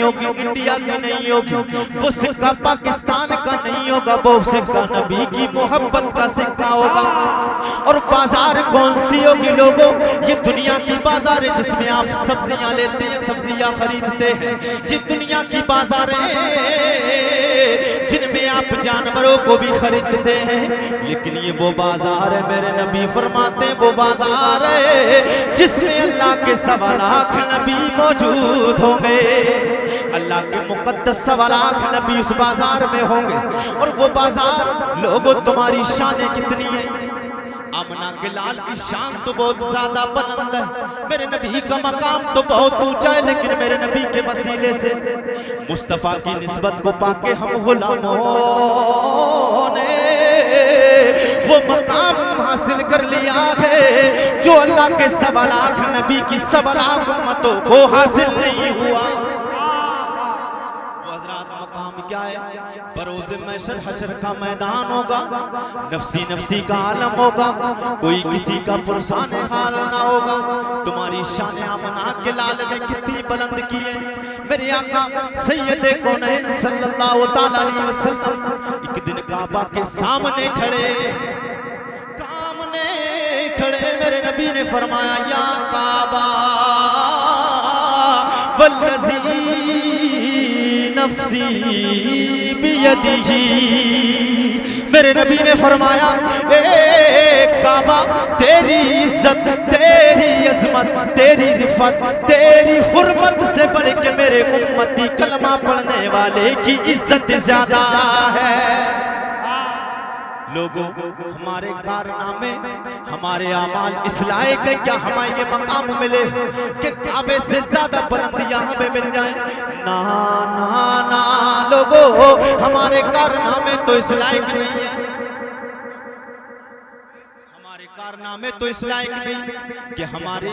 होगी, इंडिया की नहीं होगी, वो सिक्का पाकिस्तान का नहीं होगा, वो सिक्का नबी की मोहब्बत का सिक्का होगा। और बाजार कौन सी होगी लोगों? ये दुनिया की बाजार है जिसमें आप सब्जियां लेते हैं, सब्जियां खरीदते हैं। ये दुनिया की बाजार है जिनमें आप जानवरों को भी खरीदते हैं। लेकिन ये वो बाजार है, मेरे नबी फरमाते वो बाजार है जिसमें अल्लाह के 1.25 लाख नबी मौजूद होंगे। अल्लाह के मुकद्दस 1.25 लाख नबी उस बाजार में होंगे। और वो बाजार लोगों, तुम्हारी शान कितनी है? आमना के लाल की शान तो बहुत ज्यादा बुलंद है, मेरे नबी का मकाम तो बहुत ऊंचा है। लेकिन मेरे नबी के वसीले से मुस्तफा की निस्बत को पाके हम गुलामों ने वो मकाम हासिल कर लिया है जो अल्लाह के 1.25 लाख नबी की 1.25 लाख उम्मतों को हासिल नहीं हुआ। मकाम क्या है? बरोज़े महशर हशर का मैदान होगा, नफसी नफसी का आलम होगा, कोई किसी का पुरसान हाल ना होगा। तुम्हारी शान आमना के लाल ने कितनी बुलंद की है। मेरे आका सैयदे कौनैन सल्लल्लाहु तआला अलैहि वसल्लम एक दिन काबा के सामने खड़े मेरे नबी ने फरमाया, या काबा वल्लज़ी नफ्सी बियदिही। मेरे नबी ने फरमाया, ए काबा, तेरी इज्जत, तेरी अजमत, तेरी रिफत, तेरी हुर्मत से बढ़ के मेरे उम्मती कलमा पढ़ने वाले की इज्जत ज्यादा है। लोगों, हमारे कारनामे, हमारे आमाल इस लायक है क्या हमें ये मकाम मिले कि काबे से ज्यादा बुलंदियां हमें मिल जाए? ना ना ना लोगों, हमारे कारनामे तो इस लायक नहीं है, हमारे कारनामे तो इस लायक नहीं कि हमारी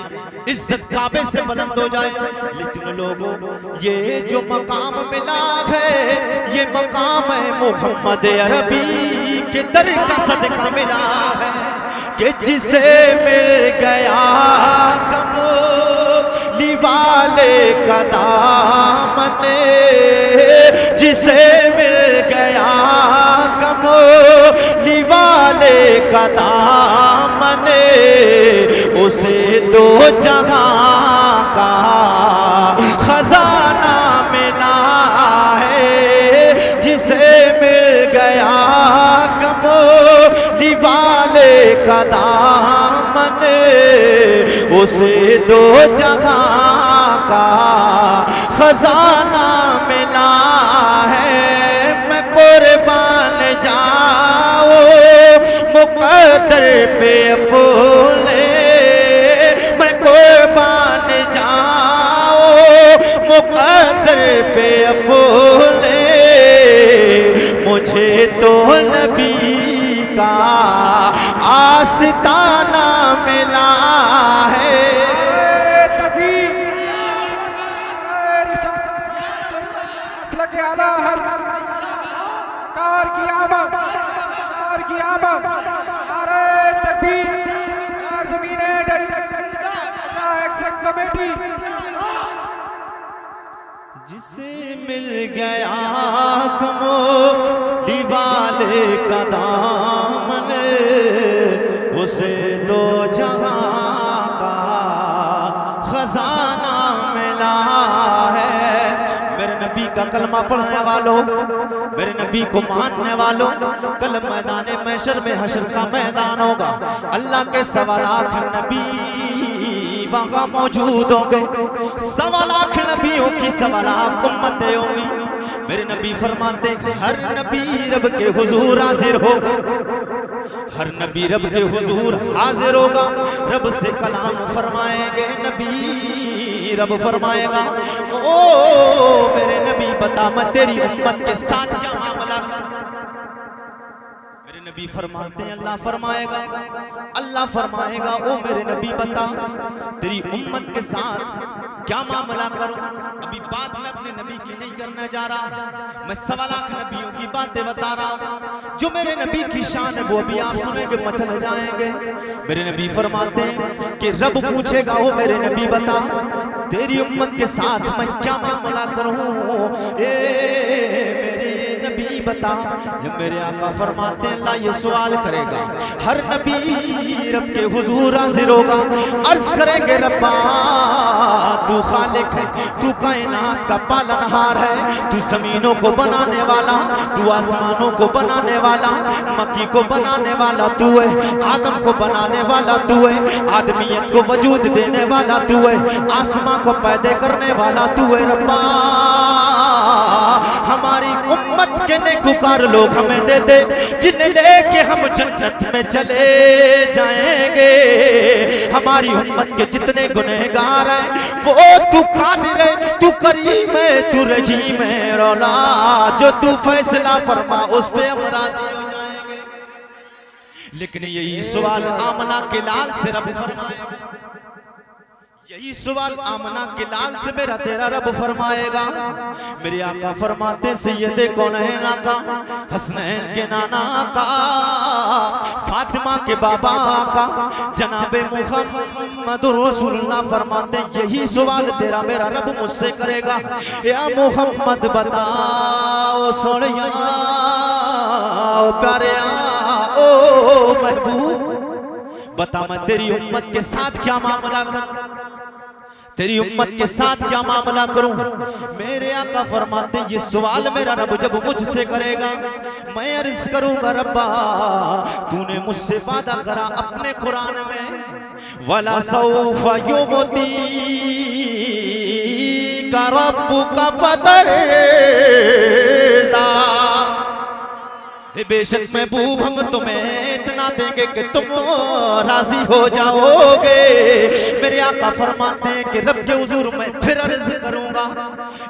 इज्जत काबे से बुलंद हो जाए। लेकिन लोगों, ये जो मकाम मिला है ये मकाम है मोहम्मद अरबी के दर का सदका मिला है कि जिसे मिल गया कमली वाले का दामन, जिसे मिल गया कमली वाले का दामन, उसे 2 जहां का खजाना मिला है। जिसे मिल गया कमली वाले का दामन, उसे 2 जहां का खजाना मिला है। मैं कुर्बान जाओ मुकद्दर पे अपने, मैं कुर्बान जाओ मुकद्दर पे अपने, मुझे तो नबी का आस्ताना मिला है। जिसे मिल गया कमली वाले का दामन, उसे 2 जहां का खजाना मिला है। मेरे नबी का कलमा पढ़ने वालों, मेरे नबी को मानने वालों, कल मैदान महशर में हशर का मैदान होगा। अल्लाह के 1.25 लाख नबी वहां मौजूद होंगे। 1.25 लाख नबियों की 1.25 लाख उम्मतें होंगी। मेरे नबी फरमाते हर नबी रब के हुजूर हाजिर होगा, हर नबी रब के हुजूर हाजिर होगा। रब से कलाम फरमाएंगे, नबी रब फरमाएगा, ओ मेरे नबी बता मैं तेरी उम्मत के साथ क्या मामला करूं? मेरे नबी फरमाते हैं अल्लाह फरमाएगा ओ मेरे नबी बता तेरी उम्मत के साथ क्या मामला करूं? अभी बात मैं अपने नबी की नहीं करने जा रहा, मैं 1.25 लाख नबियों की बातें बता रहा हूं। जो मेरे नबी की शान है वो अभी आप सुनेंगे, मचल जाएंगे। मेरे नबी फरमाते हैं कि रब पूछेगा ओ मेरे नबी बता तेरी उम्मत के साथ मैं क्या मामला करूं? नबी बता। जब मेरे आका फरमाते हैं अल्लाह ये सवाल करेगा, हर नबी रब के हुजूर हाजिर होगा, अर्ज करेंगे रब्बा तू खालिक है, तू कायनात का पालनहार है, तू जमीनों को बनाने वाला, तू आसमानों को बनाने वाला, मक्की को बनाने वाला तू है, आदम को बनाने वाला तू है, आदमियत को वजूद देने वाला तू है, आसमां को पैदा करने वाला तू है। रब्बा हमारी उम्मत के नेकुकार लोग हमें दे दे, जिन्हें लेके हम जन्नत में चले जाएंगे। हमारी उम्मत के जितने गुनहगार हैं वो तू कादिर है, तू करीम है, तू रहीम है। रौला जो तू फैसला फरमा उस पे हम राजी हो जाएंगे। लेकिन यही सवाल आमना के लाल से रब फरमाएगा, यही सवाल आमना के लाल से मेरा तेरा रब फरमाएगा। मेरे आका फरमाते सैयदे कौनैन आका, हसनैन के नाना आका, फातिमा के बाबा आका, जनाबे मुहम्मद रसूलुल्लाह फरमाते यही सवाल तेरा मेरा रब मुझसे करेगा। या मुहम्मद बताओ सोनिया ओ प्यारिया ओ महबूब, बता मैं तेरी उम्मत के साथ क्या मामला करूं, तेरी उम्मत के साथ क्या मामला करूं। मेरे आका फरमाते ये सवाल मेरा रब जब मुझसे करेगा, मैं अर्ज करूंगा रब्बा तूने मुझसे वादा करा अपने कुरान में, वला सौफा युती का रब्बुका फतरदा, बेशक महबूब हम तुम्हें इतना देंगे कि तुम राजी हो जाओगे। मेरे आका फरमाते हैं कि रब के हुजूर में फिर अर्ज करूंगा,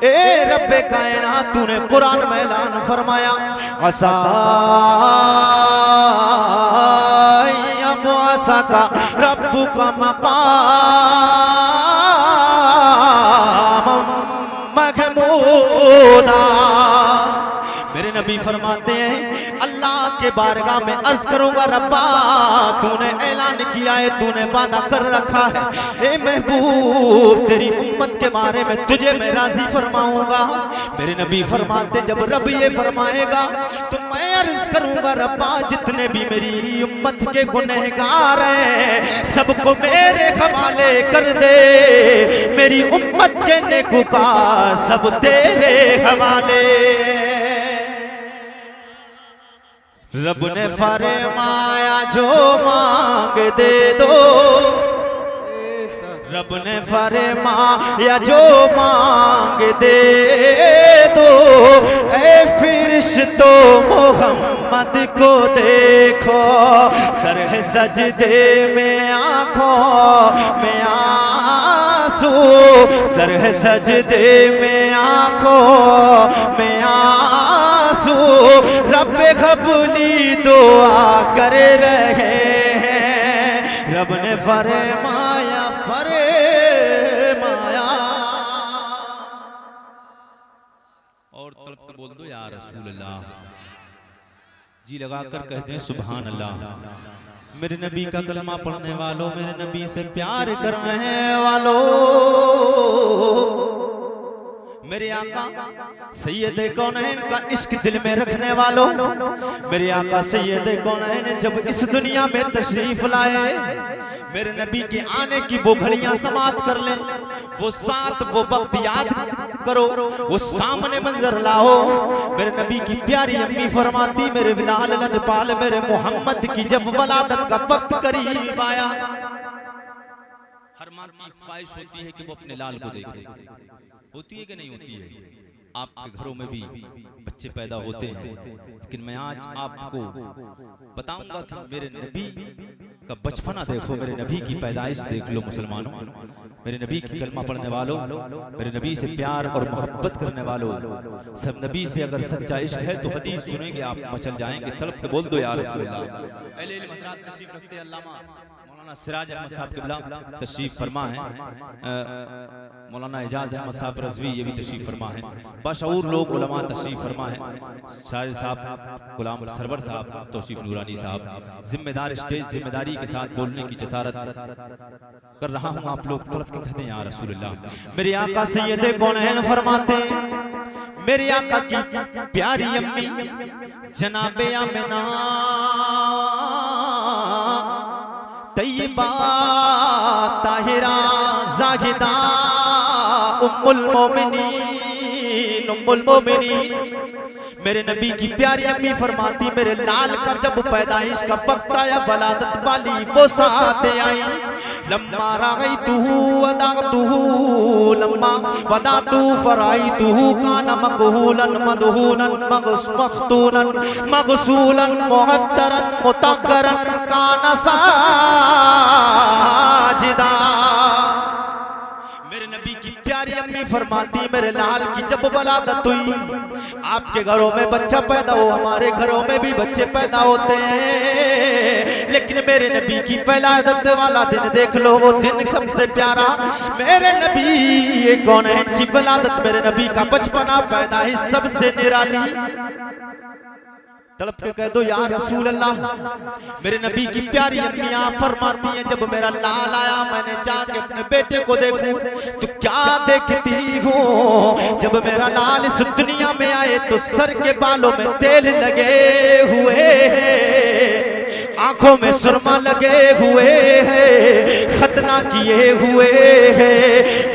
ए रब्बे कायनात तूने कुरान में ऐलान फरमाया, असा आसा का रब्बु का मकाम महमूदा। मेरे नबी फरमाते हैं अल्लाह के बारगाह में अर्ज करूंगा रब्बा तूने ऐलान किया है, तूने वादा कर रखा है, ए महबूब तेरी उम्मत के बारे में तुझे मैं राजी फरमाऊंगा। मेरे नबी फरमाते जब रब ये फरमाएगा तो मैं अर्ज करूंगा रब्बा जितने भी मेरी उम्मत के गुनहगार हैं सबको मेरे हवाले कर दे, मेरी उम्मत के नेकुकार सब तेरे हवाले। रब ने फरमाया जो मांग दे दो, रब ने फरमाया जो मांग दे दो, ऐ फिरिश्तो मोहम्मद को देखो, सर है सजदे में आंखों में आंसू, सर है सजदे में आंखों में आंसू, रब कबूली दुआ कर रहे हैं, रब ने फरमाया फरमाया। और तलब कर बोल दो या रसूल अल्लाह, जी लगाकर कहते हैं सुभान अल्लाह। मेरे नबी का कलमा पढ़ने वालों, मेरे नबी से प्यार करने वालों, मेरे आका सैयदे कौनैन का इश्क दिल में रखने वालों, मेरे आका सैयदे कौनैन जब इस दुनिया में तशरीफ लाए, मेरे नबी के आने की वो घड़ियां समाप्त कर लें, वो साथ वो वक्त याद करो, वो सामने मंजर लाओ। मेरे नबी की प्यारी अम्मी फरमाती मेरे बिलाल लजपाल मेरे मोहम्मद की जब वलादत का वक्त करीब आया, हर माँ की ख्वाहिश होती है कि वो अपने लाल को देखे, होती है कि नहीं होती है? आपके घरों में भी बच्चे पैदा होते हैं, लेकिन मैं आज आपको बताऊंगा कि मेरे नबी का बचपना देखो, मेरे नबी की पैदाइश देख लो मुसलमानों, मेरे नबी की कलमा पढ़ने वालों, मेरे नबी से प्यार और मोहब्बत करने वालों, सब नबी से अगर सच्चा इश्क है तो हदीस सुनेंगे आप मचल जाएंगे, तलब के बोल दो या रसूल अल्लाह। अहले इल्म हज़रात तशरीफ रखते हैं, अल्लामा मौलाना सिराज अहमद साहब क़िबला तशरीफ फरमा है, मौलाना एजाज अहमद साहब रज़वी ये भी तशरीफ फरमा है, बाशऊर लोग उलमा तशरीफ फरमा है, शायर साहब गुलाम सरवर साहब तौसीफ नूरानी साहब, जिम्मेदार स्टेज जिम्मेदारी के साथ बोलने की जसारत कर रहा हूँ, आप लोग तलब के कहते हैं या रसूल अल्लाह। मेरे आका सैयदे कौनैन फरमाते मेरे आका की प्यारी अम्मी जनाबे आमिना तैयबा ताहिरा जाहिदा उम्मुल मोमिनीन मेरे नबी की प्यारी अम्मी फरमाती मेरे लाल का जब पैदाइश का वक्त आया वलादत वाली वो साथ आई। लम्मा रागैतुहु वदाअतुहु लम्मा वदातु फराइतुहु काना मकहूलन मदहूनन मगसूलन मगसूलन मुअत्तरन मुतक्करन काना साजिदा। मेरे नबी की प्यारी अम्मी फरमाती मेरे लाल की जब वलादत हुई, आपके घरों में बच्चा पैदा हो, हमारे घरों में भी बच्चे पैदा होते हैं, लेकिन मेरे नबी की वलादत वाला दिन देख लो, वो दिन सबसे प्यारा। मेरे नबी ये कौन है इनकी वलादत, मेरे नबी का बचपना पैदाइश सबसे निराली। तड़प के कह दो या रसूल अल्लाह। मेरे नबी की प्यारी अम्मियां फरमाती हैं जब मेरा लाल आया मैंने जाके अपने बेटे को देखूं तो क्या देखती हूँ, जब मेरा लाल इस दुनिया में आए तो सर के बालों में तेल लगे हुए हैं, आंखों में सुरमा लगे हुए हैं, खतना किए हुए हैं,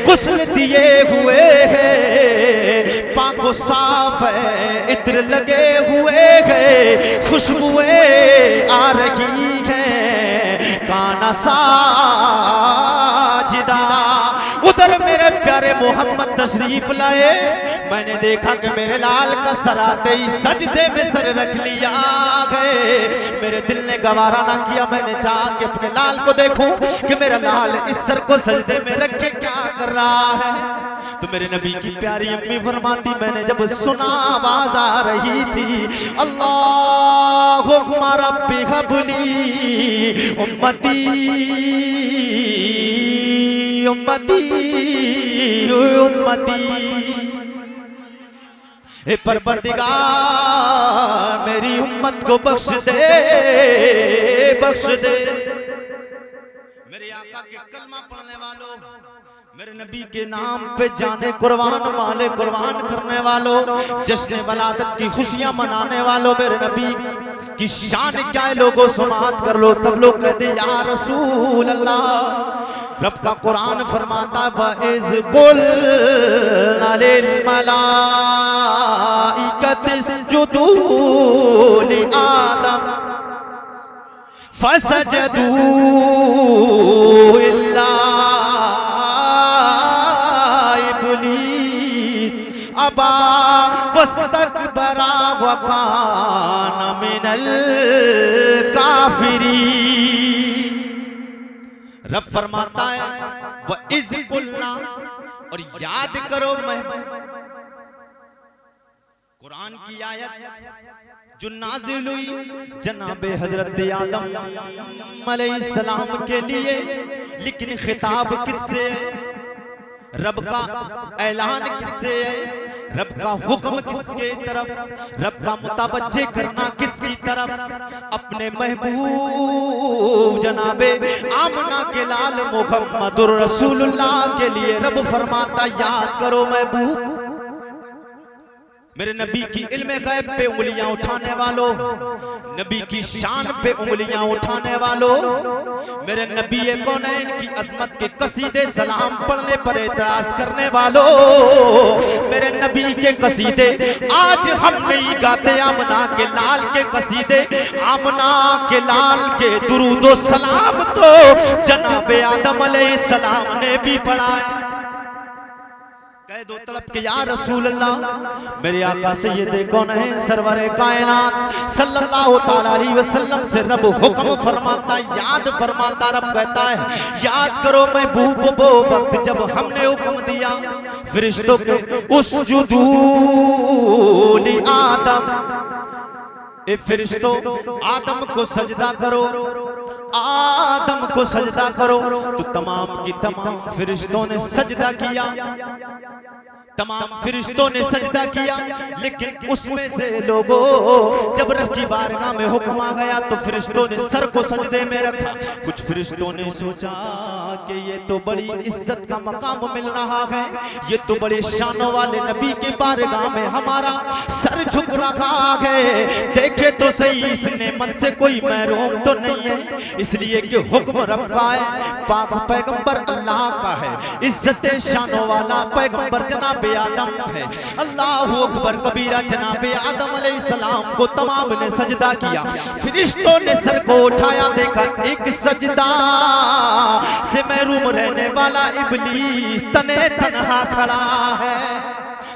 गुस्ल दिए हुए हैं, पाको साफ है, इत्र लगे हुए हैं, खुशबुएं आ रही हैं, काना साजिदा। उधर मेरे प्यारे मोहम्मद तशरीफ लाए, मैंने देखा कि मेरे लाल का सर आते ही सजदे में सर रख लिया गए। मेरे दिल ने गवारा ना किया, मैंने जाके अपने लाल को देखूं कि मेरा लाल इस सर को सजदे में रख के क्या कर रहा है। तो मेरे नबी की प्यारी अम्मी फरमाती मैंने जब सुना आवाज आ रही थी अल्लाहुम्मा रब्बी हबली उम्मती उम्मती उम्मती, ए परवरदिगार मेरी उम्मत को बख्श दे बख्श दे। मेरे आका के कलमा पढ़ने वालों, मेरे नबी के नाम पे जाने कुर्बान माले कुर्बान करने वालों, जश्न वलादत की खुशियां मनाने वालों, मेरे नबी की शान क्या है लोगों समात कर लो। सब लोग कहते या रसूल अल्लाह। रब का कुरान फरमाता वइज़ कुल्ना लिल मलाइकति इसजुदू लि आदम फसजदू इल्ला अबा वस्तकबरा व कान मिनल काफिरीन। रब फरमाता है व इज़ कुल्ना, और याद करो महबूब, कुरान की आयत जो नाजिल हुई जनाबे हजरत आदम अलैहिस्सलाम के लिए, लेकिन खिताब किससे है, रब का ऐलान किससे है, रब का हुक्म किसके तरफ, रब का मुतवज्जे करना किसकी तरफ, अपने महबूब जनाबे आमना के लाल मुहम्मदुर रसूलुल्लाह के लिए रब फरमाता याद करो महबूब। मेरे नबी की इल्म गैब पे उंगलियां उठाने वालों, नबी की शान पे उंगलियां उठाने वालों, मेरे नबी कौनैन की अजमत के कसीदे सलाम पढ़ने पर एतराज करने वालों, मेरे नबी के कसीदे आज हम नहीं गाते, आमना के लाल के कसीदे, आमना के लाल के दुरूदो सलाम तो जनाबे आदम अलैहिस्सलाम ने भी पढ़ा है। कह दो तड़प के या रसूल अल्लाह। मेरे आका सैयदे कौनैन सरवरे कायनात सल्लल्लाहु ताला अलैहि वसल्लम से रब हुक्म फरमाता, याद फरमाता, रब कहता है याद करो महबूब वो वक्त जब हमने हुक्म दिया फरिश्तों के उसजुदू लि आदम, ए फरिश्तों आदम को सजदा करो, आदम को सजदा करो। तो तमाम की तमाम फरिश्तों ने सजदा किया, तमाम फरिश्तों ने सजदा किया, लेकिन उसमें से लोगों जब रब की बारगाह में हुक्म आ गया तो फरिश्तों ने सर को सजदे में रखा। कुछ फरिश्तों ने सोचा कि ये तो बड़ी इज्जत का मकाम मिल रहा है, ये तो बड़े शानों वाले नबी के बारगाह में हमारा सर झुक रखा है। देखे तो सही इस नेमत से कोई महरूम तो नहीं है, इसलिए कि हुक्म रब का है, पाक पैगंबर अल्लाह का है, इज्जत शानों वाला पैगंबर जनाबे आदम है। अल्लाह अकबर कबीरा जनाबे आदम अलैहिस्सलाम को तमाम ने सजदा किया, फरिश्तों ने सर को उठाया, देखा एक सजदा से महरूम रहने वाला इब्लीस तने तन्हा खड़ा है।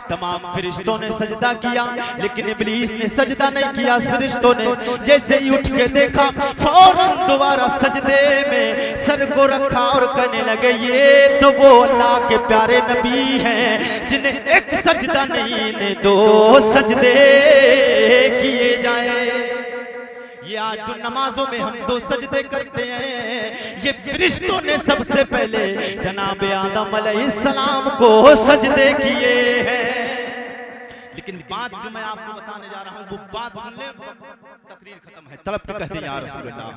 तमाम फरिश्तों ने सजदा किया लेकिन इब्लीस ने सजदा नहीं किया। फरिश्तों ने जैसे ही उठ के देखा फौरन दोबारा सजदे में सर को रखा और कहने लगे ये तो वो अल्लाह के प्यारे नबी हैं जिन्हें एक सजदा नहीं इन्हें दो सजदे किए जाए। ये आज जो नमाजों में हम दो सजदे करते हैं, ये फरिश्तों ने सबसे पहले जनाब आदम अलैहिस्सलाम को सजदे किए हैं। लेकिन बात जो मैं आपको बताने जा रहा हूं वो बात सुन ले, तकरीर खत्म है। तलब के कहते हैं या रसूल अल्लाह।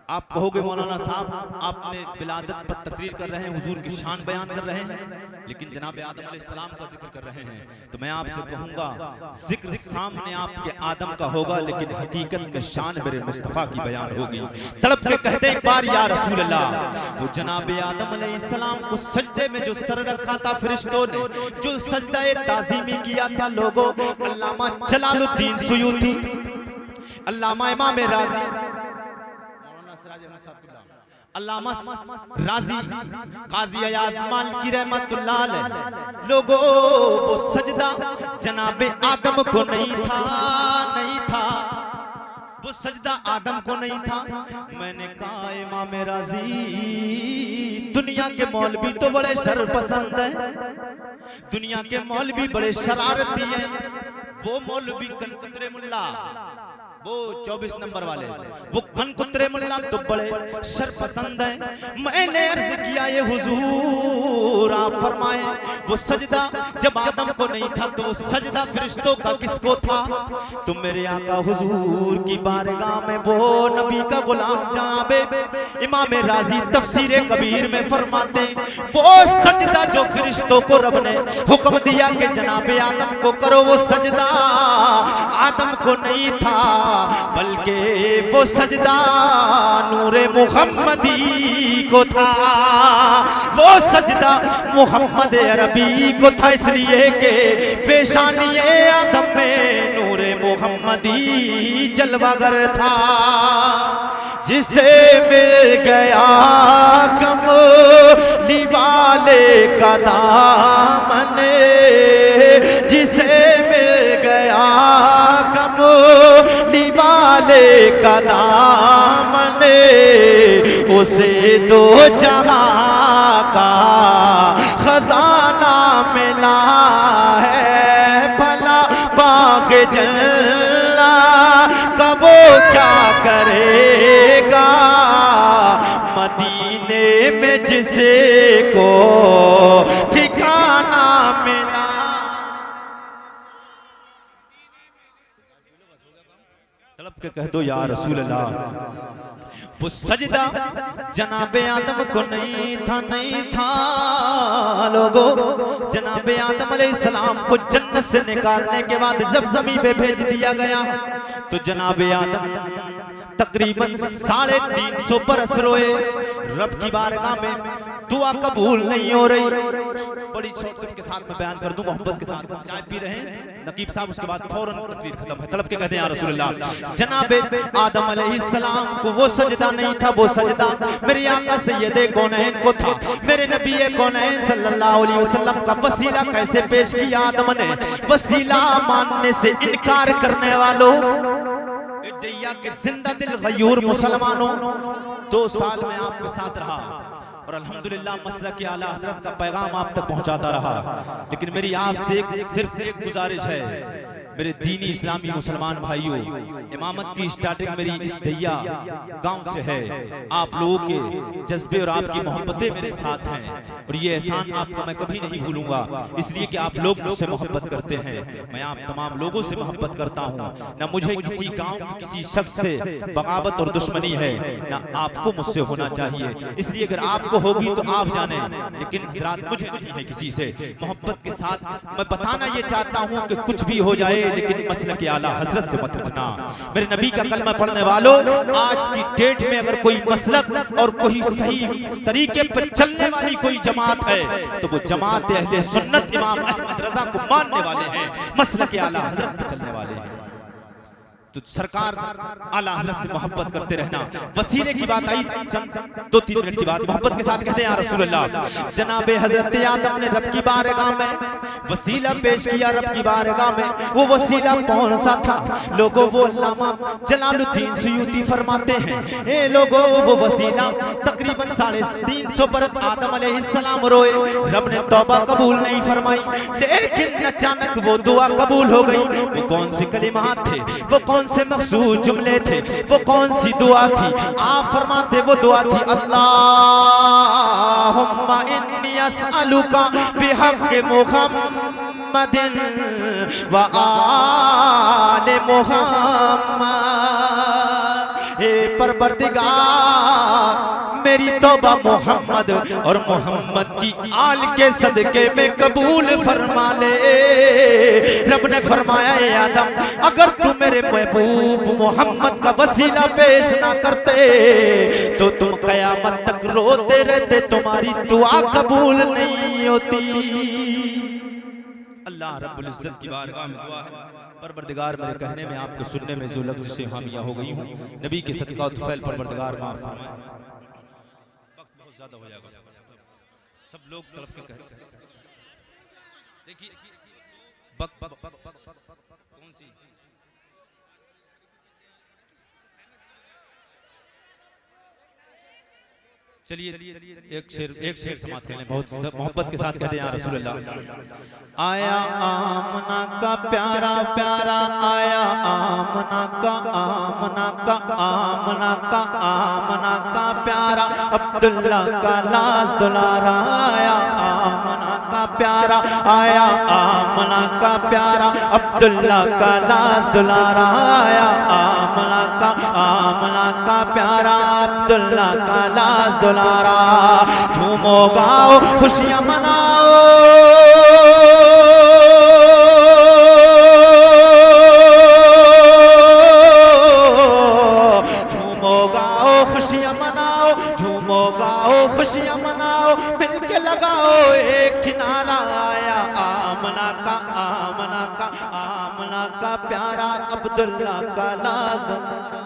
आप कहोगे मौलाना साहब आपने विलादत पर तकरीर कर रहे हैं, हुजूर की शान बयान कर रहे हैं, लेकिन जनाब आदम अलैहिस्सलाम का जिक्र कर रहे हैं। तो मैं आपसे कहूंगा जिक्र सामने आपके आदम का होगा लेकिन हकीकत में शान मेरे मुस्तफ़ा की बयान होगी। तड़प के कहते एक बार या रसूल अल्लाह, वो जनाब आदम अलैहिस्सलाम को सजदे में जो सर रखा था फरिश्तों ने, जो सजदा ताज़ीमी किया था लोगों, अल्लामा जलालुद्दीन सुयूती, अल्लामा इमाम राज़ी, अल्लामा राज़ी, काज़ी अयाज़ मालिकी रहमतुल्लाह अलैह, लोगों वो सजदा जनाबे आदम को नहीं था, नहीं था वो सजदा आदम को नहीं था। मैंने कहा इमाम राज़ी दुनिया के मौलवी तो बड़े शर पसंद है, दुनिया के मौलवी बड़े शरारती हैं, वो मौलवी कनकुतरे मुल्ला, वो 24 नंबर वाले, वो कनकुतरे मुल्ला तो बड़े शर पसंद है। मैंने अर्ज किया ये हुजूर आप फरमाए वो सजदा जब आदम को नहीं था तो वो सजदा फरिश्तों का किसको था? तो मेरे आका हुजूर की बारगाह में वो नबी का गुलाम जनाबे इमाम राज़ी तफसीर कबीर में फरमाते वो सजदा जो फरिश्तों को रब ने हुक्म दिया कि जनाबे आदम को करो, वो सजदा आदम को नहीं था बल्कि वो सजदा नूरे मुहम्मदी को था, वो सजदा मोहम्मद अरबी को था, इसलिए के पेशानी आदम में नूरे मुहम्मदी जलवागर था। जिसे मिल गया कमली वाले का दामन, जिसे मिल गया कमली वाले का दामन, उसे दो जहां का खजाना मिला है। भला बाग जन्ना कब क्या करेगा मदीने में जिसे को ठिकाना मिला। तड़प के कह दो या रसूल अल्लाह, वो सजदा जनाबे आदम को नहीं था, नहीं था लोगों। जनाबे आदम अलैहिस्सलाम को जन्नत से निकालने के बाद जब ज़मीन पे भेज दिया गया तो जनाबे आदम तकरीबन 350 बरस रोए, रब की बारगाह में दुआ कबूल नहीं हो रही। बड़ी शौकत के साथ मैं बयान कर दूं, मोहब्बत के साथ, चाय पी रहे हैं नकीब साहब, उसके बाद फौरन तकरीर खत्म है। तलब के कहते हैं या रसूल अल्लाह, जनाबे आदम अलैहिस्सलाम को वो सजदा नहीं था, वो सजदा मेरे आका सैयदे कौनैन को था। मेरे नबी कौनैन सल्लल्लाहु अलैहि वसल्लम का वसीला कैसे पेश किया आदम ने? वसीला मानने से इनकार करने वालों, के जिंदा दिल गयूर मुसलमानों, 2 साल में आपके साथ रहा और अल्हम्दुलिल्लाह मसलक के आला हजरत का पैगाम आप तक पहुंचाता रहा। लेकिन मेरी आपसे सिर्फ एक गुजारिश है, मेरे दीनी इस्लामी मुसलमान भाइयों, इमामत की स्टार्टिंग मेरी इस ढैया गांव से है। आप लोगों के जज्बे और आपकी मोहब्बतें मेरे साथ हैं और ये एहसान आपका मैं कभी नहीं भूलूंगा, इसलिए कि आप लोग मुझसे मोहब्बत करते हैं। मैं आप तमाम लोगों से मोहब्बत करता हूँ। न मुझे किसी गांव के किसी शख्स से बगावत और दुश्मनी है, न आपको मुझसे होना चाहिए। इसलिए अगर आपको होगी तो आप जाने, लेकिन हज़रात मुझे नहीं है किसी से। मोहब्बत के साथ मैं बताना ये चाहता हूँ कि कुछ भी हो जाए लेकिन मसलक के आला हजरत से मत उठना। मेरे नबी का कलमा पढ़ने वालों, आज की डेट में अगर कोई मसलक और कोई सही तरीके पर चलने वाली कोई जमात है तो वो जमात अहले सुन्नत इमाम अहमद रजा को मानने वाले हैं, मसलक के आला हजरत पर चलने वाले हैं। तो सरकार आला हज़रत से मोहब्बत करते रहना। वसीले की बात आई, चंद 2-3 मिनट की बात मोहब्बत के साथ कहते हैं या रसूल अल्लाह। जनाबे हजरत आदम ने रब की बारगाह में वसीला पेश किया, रब की बारगाह में। वो वसीला कौन सा था लोगों? वो अल्लामा जलालुद्दीन सुयूती फरमाते हैं, ए लोगों वो वसीला तकरीबन 350 बरस आदम अलैहिस्सलाम रोए, रब ने तौबा कबूल नहीं फरमाई, लेकिन अचानक वो दुआ कबूल हो गई। वो कौन से कलिमात थे, वो कौन से मखसूस जुमले थे, वो कौन सी दुआ थी? आप फरमाते वो दुआ थी, अल्लाहुम्मा इन्नी अस्अलुका बिहक़्क़ि मुहम्मदिन व आले मुहम्मद। हे परवरदिगार, मेरी तौबा मोहम्मद और मोहम्मद की आल के सदके में कबूल फरमा ले। रब ने फरमाया, ए आदम, अगर तू मेरे महबूब मोहम्मद का वसीला पेश ना करते तो तुम कयामत तक रोते रहते, तुम्हारी दुआ कबूल नहीं होती। अल्लाह रब्बुल इज्जत की बारगाह में दुआ है, परवरदिगार मेरे कहने में आपके सुनने में जो लफ्ज़ें हामिया हो गई हूँ, नबी के सदका तुफैल परवरदिगार माफ फरमाए। बहुत ज्यादा हो जाएगा, सब लोग तड़प के कहते हैं। देखिए कौन सी चलिए एक शेर समाप्त कर लें, बहुत मोहब्बत के साथ कहते हैं या रसूल अल्लाह। आया आमना का प्यारा प्यारा, आया आमना का आमना का आमना का आमना का प्यारा, अब्दुल्ला का लाज दुलारा। आया आमना का प्यारा, आया आमना का प्यारा, अब्दुल्ला का लाज दुलारा। आया आमना का प्यारा, अब्दुल्ला का लाज दुलारा। झूमो गाओ खुशियां मनाओ, झूमो गाओ खुशियां मनाओ, झूमो गाओ खुशियां मनाओ, मिलके लगाओ एक किनारा। आया आमना का आमना का आमना का प्यारा, अब्दुल्ला का लाज दुलारा।